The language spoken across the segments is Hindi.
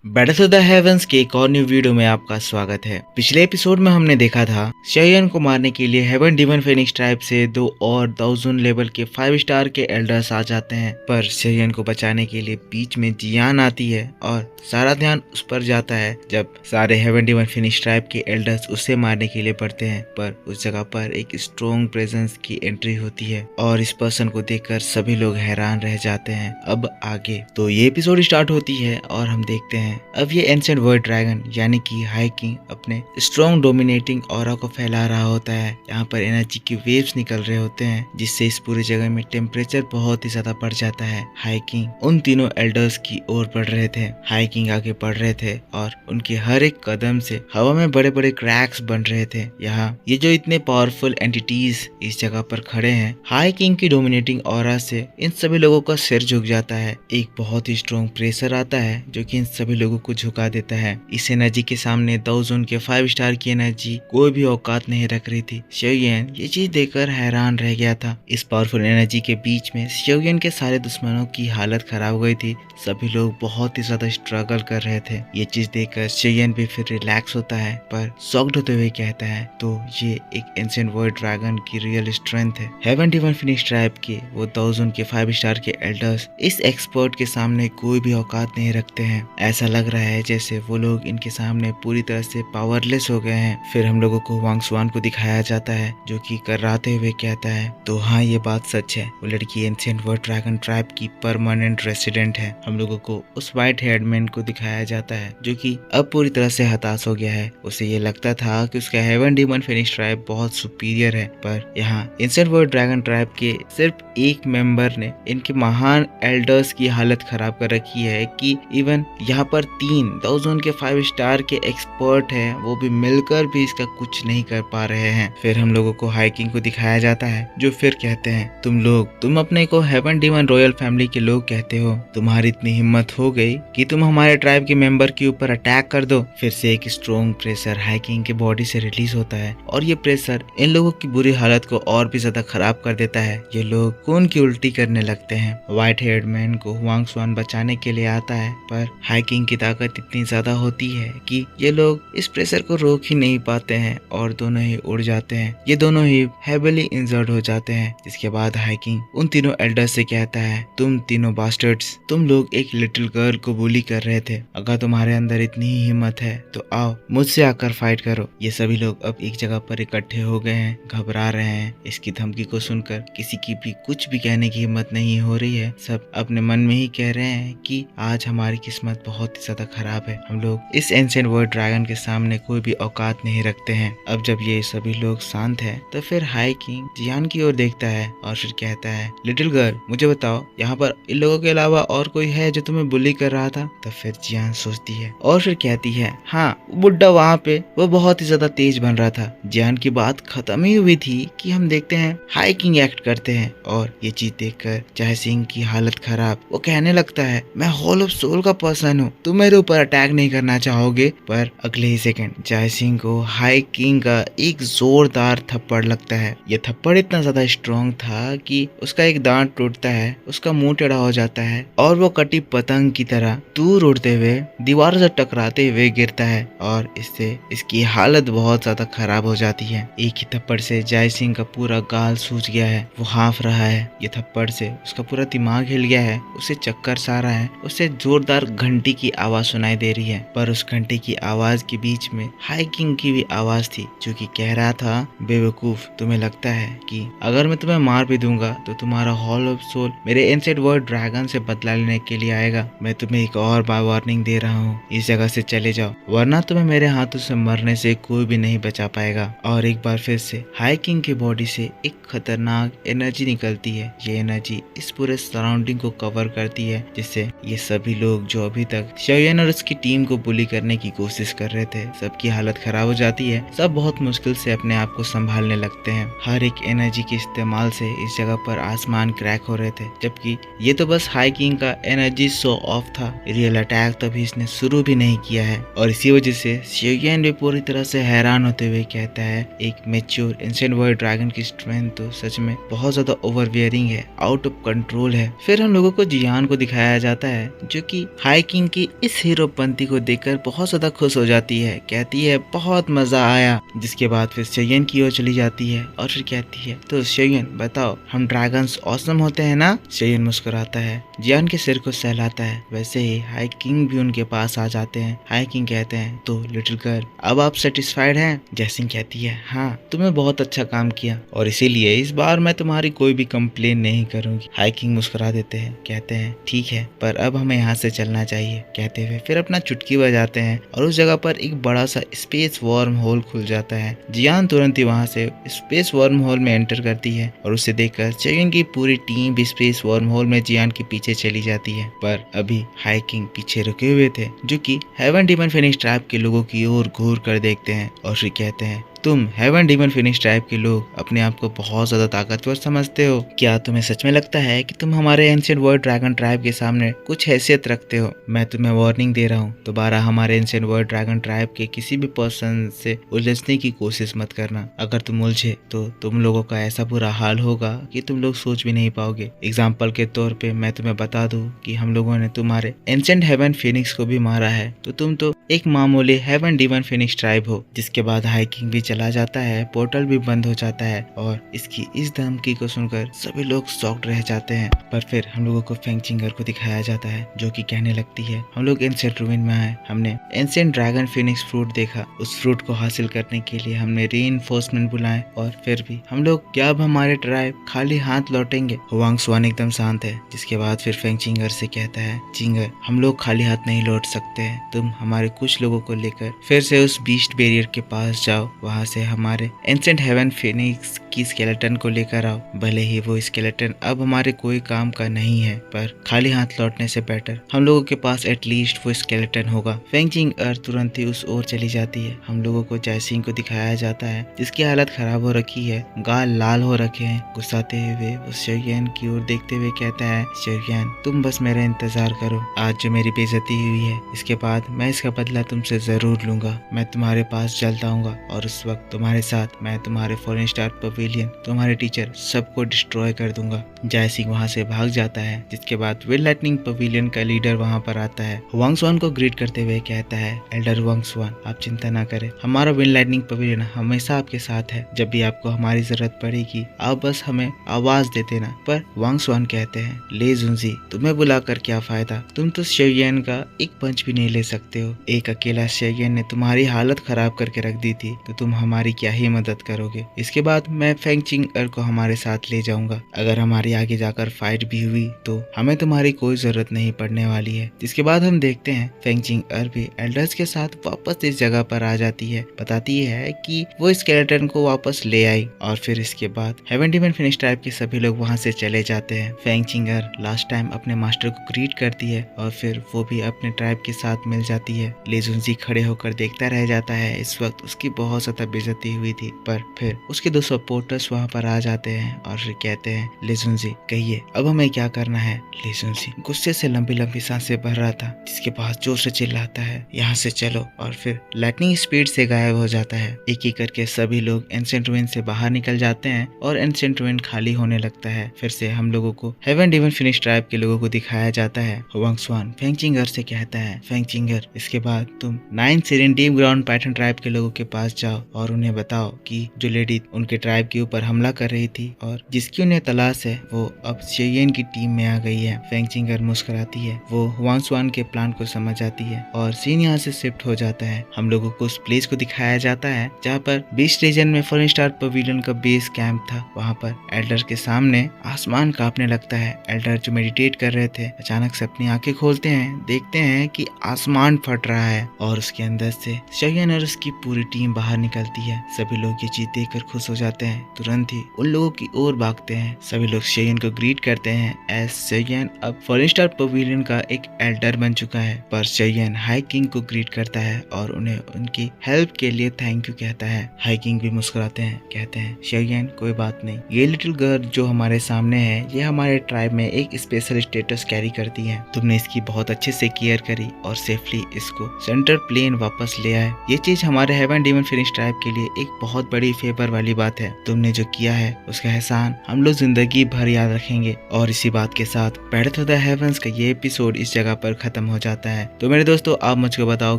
बैटल ऑफ द हेवंस के एक और न्यू वीडियो में आपका स्वागत है। पिछले एपिसोड में हमने देखा था शेयन को मारने के लिए हेवन डिमन फेनिक्स ट्राइब से दो और दाउजून लेवल के 5 स्टार के एल्डर्स आ जाते हैं, पर शेयन को बचाने के लिए बीच में जियान आती है और सारा ध्यान उस पर जाता है। जब सारे हेवन डिमन फेनिक्स ट्राइब के एल्डर्स उसे मारने के लिए पड़ते हैं, पर उस जगह पर एक स्ट्रॉन्ग प्रेजेंस की एंट्री होती है और इस पर्सन को देखकर सभी लोग हैरान रह जाते हैं। अब आगे तो ये एपिसोड स्टार्ट होती है और हम देखते हैं अब ये एंशिएंट वर्ल्ड ड्रैगन यानी कि हाई किंग अपने स्ट्रॉन्ग डोमिनेटिंग ऑरा को फैला रहा होता है। यहाँ पर एनर्जी की वेव्स निकल रहे होते हैं जिससे इस पूरी जगह में टेम्परेचर बहुत ही ज्यादा बढ़ जाता है। हाई किंग उन तीनों एल्डर्स की ओर बढ़ रहे थे। हाई किंग आगे बढ़ रहे थे और उनके हर एक कदम से हवा में बड़े बड़े क्रैक्स बन रहे थे। यहाँ ये जो इतने पावरफुल एंटिटीज इस जगह पर खड़े हैं, हाई किंग की डोमिनेटिंग ऑरा से इन सभी लोगों का सिर झुक जाता है। एक बहुत ही स्ट्रॉन्ग प्रेशर आता है जो कि इन सभी लोगों को झुका देता है। इस एनर्जी के सामने दाउजून के 5 स्टार की एनर्जी कोई भी औकात नहीं रख रही थी। शेयन ये चीज देखकर हैरान रह गया था। इस पावरफुल एनर्जी के बीच में शेयन के सारे दुश्मनों की हालत खराब हो गई थी। सभी लोग बहुत ही ज्यादा स्ट्रगल कर रहे थे। ये चीज देखकर शेयन भी फिर रिलैक्स होता है, पर शॉक्ड होते हुए कहता है तो ये एक एंशिएंट वर्ल्ड ड्रैगन की रियल स्ट्रेंथ है। हेवन डिमन फिनिक्स ट्राइब के वो दाउजून के 5 स्टार के एल्डर्स इस एक्सपर्ट के सामने कोई भी औकात नहीं रखते हैं। ऐसा लग रहा है जैसे वो लोग इनके सामने पूरी तरह से पावरलेस हो गए हैं। फिर हम लोगों को वांग स्वान को दिखाया जाता है जो कि कराते हुए कहता है तो हाँ, ये बात सच है, वो लड़की एंशिएंट वर्ल्ड ड्रैगन ट्राइब की परमानेंट रेसिडेंट है। हम लोगों को उस व्हाइट हेयर्ड मैन को दिखाया जाता है जो कि अब पूरी तरह से हताश हो गया है। उसे ये लगता था कि उसका हेवन डिमन फिनिक्स ट्राइब बहुत सुपीरियर है, पर यहाँ एंशिएंट वर्ल्ड ड्रैगन ट्राइब के सिर्फ एक मेंबर ने इनके महान एल्डर्स की हालत खराब कर रखी है कि इवन यहाँ पर 3 दाउजून के 5 स्टार के एक्सपर्ट हैं, वो भी मिलकर भी इसका कुछ नहीं कर पा रहे हैं। फिर हम लोगों को हाई किंग को दिखाया जाता है जो फिर कहते हैं तुम अपने को हेवन डिमन रॉयल फैमिली के लोग कहते हो, तुम्हारी इतनी हिम्मत हो गई कि तुम हमारे ट्राइब के मेंबर के ऊपर अटैक कर दो। फिर से एक स्ट्रॉन्ग प्रेशर हाई किंग के बॉडी से रिलीज होता है और ये प्रेशर इन लोगों की बुरी हालत को और भी ज्यादा खराब कर देता है। ये लोग खून की उल्टी करने लगते हैं। व्हाइट हेयर्ड मैन को हुआंग स्वान बचाने के लिए आता है, पर हाई किंग की ताकत इतनी ज्यादा होती है कि ये लोग इस प्रेशर को रोक ही नहीं पाते हैं और दोनों ही उड़ जाते हैं। ये दोनों ही हेविली इंजर्ड हो जाते हैं। जिसके बाद हाई किंग उन तीनों एल्डर्स से कहता है तुम तीनों बास्टर्ड्स, तुम लोग एक लिटिल गर्ल को बुली कर रहे थे। अगर तुम्हारे अंदर इतनी ही हिम्मत है तो आओ मुझसे आकर फाइट करो। ये सभी लोग अब एक जगह पर इकट्ठे हो गए हैं, घबरा रहे हैं। इसकी धमकी को सुनकर किसी की भी कुछ भी कहने की हिम्मत नहीं हो रही है। सब अपने मन में ही कह रहे हैं कि आज हमारी किस्मत बहुत ही ज्यादा खराब है। हम लोग इस एंशिएंट वर्ल्ड ड्रैगन के सामने कोई भी औकात नहीं रखते हैं। अब जब ये सभी लोग शांत है तो फिर हाई किंग जियान की ओर देखता है और फिर कहता है लिटिल गर्ल, मुझे बताओ यहाँ पर इन लोगों के अलावा और कोई है जो तुम्हें बुली कर रहा था? तब फिर जियान सोचती है और फिर कहती है हाँ, बुड्ढा वहाँ पे वो बहुत ही ज्यादा तेज बन रहा था। जियान की बात खत्म ही हुई थी कि हम देखते हैं हाई किंग एक्ट करते हैं और ये चीज देखकर जय सिंह की हालत खराब। वो कहने लगता है मैं हॉल ऑफ सोल का पर्सन हूँ, तुम मेरे ऊपर अटैक नहीं करना चाहोगे। पर अगले ही सेकंड जय सिंह को हाई किंग का एक जोरदार थप्पड़ लगता है। ये थप्पड़ इतना ज्यादा स्ट्रॉन्ग था कि उसका एक दांत टूटता है, उसका मुंह टेढ़ा हो जाता है और वो कटी पतंग की तरह दूर उड़ते हुए दीवार से टकराते हुए गिरता है और इससे इसकी हालत बहुत ज्यादा खराब हो जाती है। एक ही थप्पड़ से जय सिंह का पूरा गाल सूज गया है, वो हाँफ रहा है। ये थप्पड़ से उसका पूरा दिमाग हिल गया है, उसे चक्कर सा रहा है। उसे जोरदार घंटी की आवाज सुनाई दे रही है, पर उस घंटी की आवाज के बीच में हाई किंग की भी आवाज थी जो कि कह रहा था बेवकूफ, तुम्हें लगता है कि अगर मैं तुम्हें मार भी दूंगा तो तुम्हारा हॉल ऑफ सोल मेरे एंशिएंट वर्ल्ड ड्रैगन से बदला लेने के लिए आएगा। मैं तुम्हें एक और बार वार्निंग दे रहा हूँ, इस जगह से चले जाओ वरना तुम्हें मेरे हाथों से मरने से कोई भी नहीं बचा पाएगा। और एक बार फिर से हाई किंग की बॉडी से एक खतरनाक एनर्जी निकलती है। ये एनर्जी इस पूरे सराउंडिंग को कवर करती है जिससे ये सभी लोग जो अभी तक शेयन और उसकी टीम को बुली करने की कोशिश कर रहे थे, सबकी हालत खराब हो जाती है। सब बहुत मुश्किल से अपने आप को संभालने लगते हैं। हर एक एनर्जी के इस्तेमाल से इस जगह पर आसमान क्रैक हो रहे थे, जबकि ये तो बस हाई किंग का एनर्जी शो ऑफ था। रियल अटैक तो अभी इसने शुरू भी नहीं किया है और इसी वजह से शेयन भी पूरी तरह से हैरान होते हुए कहता है एक मैच्योर एंशिएंट वर्ल्ड ड्रैगन की स्ट्रेंथ तो सच में बहुत ज्यादा ओवरवियरिंग है, आउट ऑफ कंट्रोल है। फिर हम लोगों को जियान को दिखाया जाता है जो कि हाई किंग की इस हीरोपंती को देखकर बहुत ज्यादा खुश हो जाती है, कहती है बहुत मजा आया। जिसके बाद फिर शेयन की ओर चली जाती है और फिर कहती है तो शेयन बताओ हम ड्रैगन्स ऑसम होते हैं ना। शेयन मुस्कुराता है, जियान के सिर को सहलाता है। वैसे ही हाई किंग भी उनके पास आ जाते हैं। हाई किंग कहते हैं तो लिटिल गर्ल अब आप सेटिस्फाइड हैं। जैसिन कहती है हाँ तुमने बहुत अच्छा काम किया और इसीलिए इस बार मैं तुम्हारी कोई भी कंप्लेन नहीं करूंगी। हाई किंग मुस्कुरा देते हैं, कहते हैं ठीक है पर अब हमें यहाँ से चलना चाहिए। कहते हुए फिर अपना चुटकी बजाते हैं और उस जगह पर एक बड़ा सा स्पेस वर्म होल खुल जाता है। जियान तुरंत ही वहाँ से स्पेस वर्म होल में एंटर करती है और उसे देखकर शेयन की पूरी टीम भी स्पेस वर्म होल में जियान के पीछे चली जाती है। पर अभी हाई किंग पीछे रुके हुए थे जो कि हेवन डीमन फिनिक्स ट्राइब के लोगों की ओर घूर कर देखते हैं और फिर कहते हैं तुम हेवन डीमन फिनिक्स ट्राइब के लोग अपने आप को बहुत ज्यादा ताकतवर समझते हो। क्या तुम्हें सच में लगता है कि तुम हमारे एंशिएंट वर्ल्ड ड्रैगन ट्राइब के सामने कुछ हैसियत रखते हो? मैं तुम्हें वार्निंग दे रहा हूँ, दोबारा हमारे एंशिएंट वर्ल्ड ड्रैगन ट्राइब के किसी भी पर्सन से उलझने की कोशिश मत करना। अगर तुम उलझे तो तुम लोगों का ऐसा बुरा हाल होगा कि तुम लोग सोच भी नहीं पाओगे। एग्जाम्पल के तौर पे मैं तुम्हें बता दूं कि हम लोगों ने तुम्हारे एंशिएंट हेवन फिनिक्स को भी मारा है, तो तुम तो एक मामूली हेवन डीमन फिनिक्स ट्राइब हो। जिसके बाद हाई किंग भी चला जाता है, पोर्टल भी बंद हो जाता है और इसकी इस धमकी को सुनकर सभी लोग शॉक्ड रह जाते हैं। पर फिर हम लोगों को फेंग चिंगर को दिखाया जाता है जो कि कहने लगती है हम लोग एंशिएंट रूइन में आए, हमने एंशिएंट ड्रैगन फिनिक्स फ्रूट देखा, उस फ्रूट को हासिल करने के लिए हमने रीइंफोर्समेंट बुलाए और फिर भी हम लोग क्या अब हमारे ट्राइब खाली हाथ लौटेंगे। हुआंग स्वान एकदम शांत है। जिसके बाद फिर फेंग चिंगर से कहता है चिंगर हम लोग खाली हाथ नहीं लौट सकते हैं, तुम हमारे कुछ लोगों को लेकर फिर से उस बीस्ट बैरियर के पास जाओ, वहां से हमारे एंशिएंट हेवन फिनिक्स की स्केलेटन को लेकर आओ। भले ही वो स्केलेटन अब हमारे कोई काम का नहीं है पर खाली हाथ लौटने से बेटर हम लोगों के पास एटलीस्ट वो स्केलेटन होगा। फेंग चिंगर तुरंत ही उस ओर चली जाती है। हम लोगों को जैसिंग को दिखाया जाता है जिसकी हालत खराब हो रखी है, गाल लाल हो रखे हैं। गुस्साते हुए वो शेयन की ओर देखते हुए कहता है शेयन तुम बस मेरा इंतजार करो, आज जो मेरी बेइज्जती हुई है इसके बाद मैं इसका बदला तुमसे जरूर लूंगा। मैं तुम्हारे पास जल्द आऊंगा और उस वक्त तुम्हारे साथ मैं तुम्हारे फॉरेन स्टार पवेलियन, तुम्हारे टीचर सबको डिस्ट्रॉय कर दूंगा। जैसिंग वहां से भाग जाता है। जिसके बाद विल लाइटनिंग पवेलियन का लीडर वहां पर आता है। हुआंग स्वान को ग्रीट करते हुए कहता है एल्डर हुआंग स्वान आप चिंता ना करें, हमारा विल लाइटनिंग पवेलियन हमेशा आपके साथ है, जब भी आपको हमारी जरूरत पड़ेगी आप बस हमें आवाज दे देना। पर हुआंग स्वान कहते हैं ले जुनजी तुम्हें बुलाकर क्या फायदा, तुम तो शेयन का एक पंच भी नहीं ले सकते हो, एक अकेला शेयन ने तुम्हारी हालत खराब करके रख दी थी तो तुम हमारी क्या ही मदद करोगे। इसके बाद मैं फेंग चिंगर को हमारे साथ ले जाऊंगा, अगर हमारी आगे जाकर फाइट भी हुई तो हमें तुम्हारी कोई जरूरत नहीं पड़ने वाली है। जिसके बाद हम देखते हैं फेंग चिंगर भी एल्डर्स के साथ वापस इस जगह पर आ जाती है, बताती है कि वो स्केलेटन को वापस ले आई और फिर इसके बाद हेवन डीमन फिनिक्स ट्राइब के सभी लोग वहां से चले जाते हैं। फेंग चिंगर लास्ट टाइम अपने मास्टर को ग्रीट करती है और फिर वो भी अपने ट्राइब के साथ मिल जाती है। ले जुनजी खड़े होकर देखता रह जाता है। इस वक्त उसकी बहुत ज्यादा बेइज्जती हुई थी पर फिर उसके दो सपोर्टर्स वहां पर आ जाते हैं और फिर कहते हैं ले जुनजी कहिए अब हमें क्या करना है। ले जुनजी गुस्से से लंबी लंबी सांसें भर रहा था। जिसके पास जोर से चिल्लाता है यहाँ से चलो और फिर लाइटनिंग स्पीड से गायब हो जाता है। एक एक करके सभी लोग एंशिएंट रूइन से बाहर निकल जाते हैं और एंशिएंट रूइन खाली होने लगता है। फिर से हम लोगों को हेवन डीमन फिनिक्स ट्राइब के लोगों को दिखाया जाता है। हुआंग स्वान फेंग चिंगर से कहता है फेंग चिंगर इसके बाद तुम 9 Syrian deep ground pattern tribe के लोगों के पास जाओ और उन्हें बताओ कि जो लेडी उनके ट्राइब के ऊपर हमला कर रही थी और जिसकी उन्हें तलाश है वो अब शेयन की टीम में आ गई है। फेंग चिंगर मुस्कुराती है, वो हुआंग स्वान के प्लान को समझ आती है और सीन यहाँ से शिफ्ट हो जाता है। हम लोगों को उस प्लेस को दिखाया जाता है जहाँ पर बीस्ट रीजन में फॉरेन स्टार पवेलियन का बेस कैंप था। वहाँ पर एल्डर के सामने आसमान कांपने लगता है। एल्डर जो मेडिटेट कर रहे थे अचानक से अपनी आंखें खोलते हैं, देखते हैं कि आसमान फट रहा है और उसके अंदर से शेयन और उसकी पूरी टीम बाहर निकलती है। सभी लोग ये चीज देखकर खुश हो जाते हैं, तुरंत ही उन लोगों की ओर भागते हैं। सभी लोग शेयन को ग्रीट करते हैं एज शेयन अब फॉरेन स्टार पवेलियन का एक एल्डर बन चुका है। पर शेयन हाई किंग को ग्रीट करता है और उन्हें उनकी हेल्प के लिए थैंक यू कहता है। हाई किंग भी मुस्कुराते हैं, कहते हैं शेयन कोई बात नहीं, ये लिटिल गर्ल जो हमारे सामने है ये हमारे ट्राइब में एक स्पेशल स्टेटस कैरी करती है, तुमने इसकी बहुत अच्छे से केयर करी और सेफली इसको सेंट्रल प्लेन वापस ले आए। ये चीज हमारे हेवन डीमन फिनिक्स ट्राइब आपके लिए एक बहुत बड़ी फेवर वाली बात है। तुमने जो किया है उसका एहसान हम लोग जिंदगी भर याद रखेंगे। और इसी बात के साथ पैथ ऑफ द हेवंस का ये एपिसोड इस जगह पर खत्म हो जाता है। तो मेरे दोस्तों, आप मुझको बताओ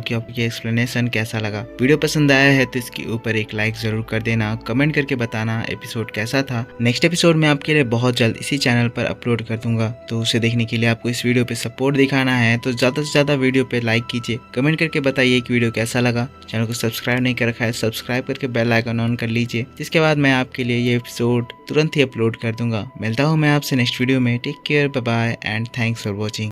कि आपको ये एक्सप्लेनेशन कैसा लगा। वीडियो पसंद आया है तो इसके ऊपर एक लाइक जरूर कर देना, कमेंट करके बताना एपिसोड कैसा था। नेक्स्ट एपिसोड में आपके लिए बहुत जल्द इसी चैनल पर अपलोड कर दूंगा, तो उसे देखने के लिए आपको इस वीडियो पे सपोर्ट दिखाना है तो ज्यादा से ज्यादा वीडियो पे लाइक कीजिए, कमेंट करके बताइए कि वीडियो कैसा लगा। चैनल को सब्सक्राइब नहीं कर रखा है, सब्सक्राइब करके बेल आइकन ऑन कर लीजिए, जिसके बाद मैं आपके लिए ये एपिसोड तुरंत ही अपलोड कर दूंगा। मिलता हूँ मैं आपसे नेक्स्ट वीडियो में। Take care, bye bye and thanks for watching.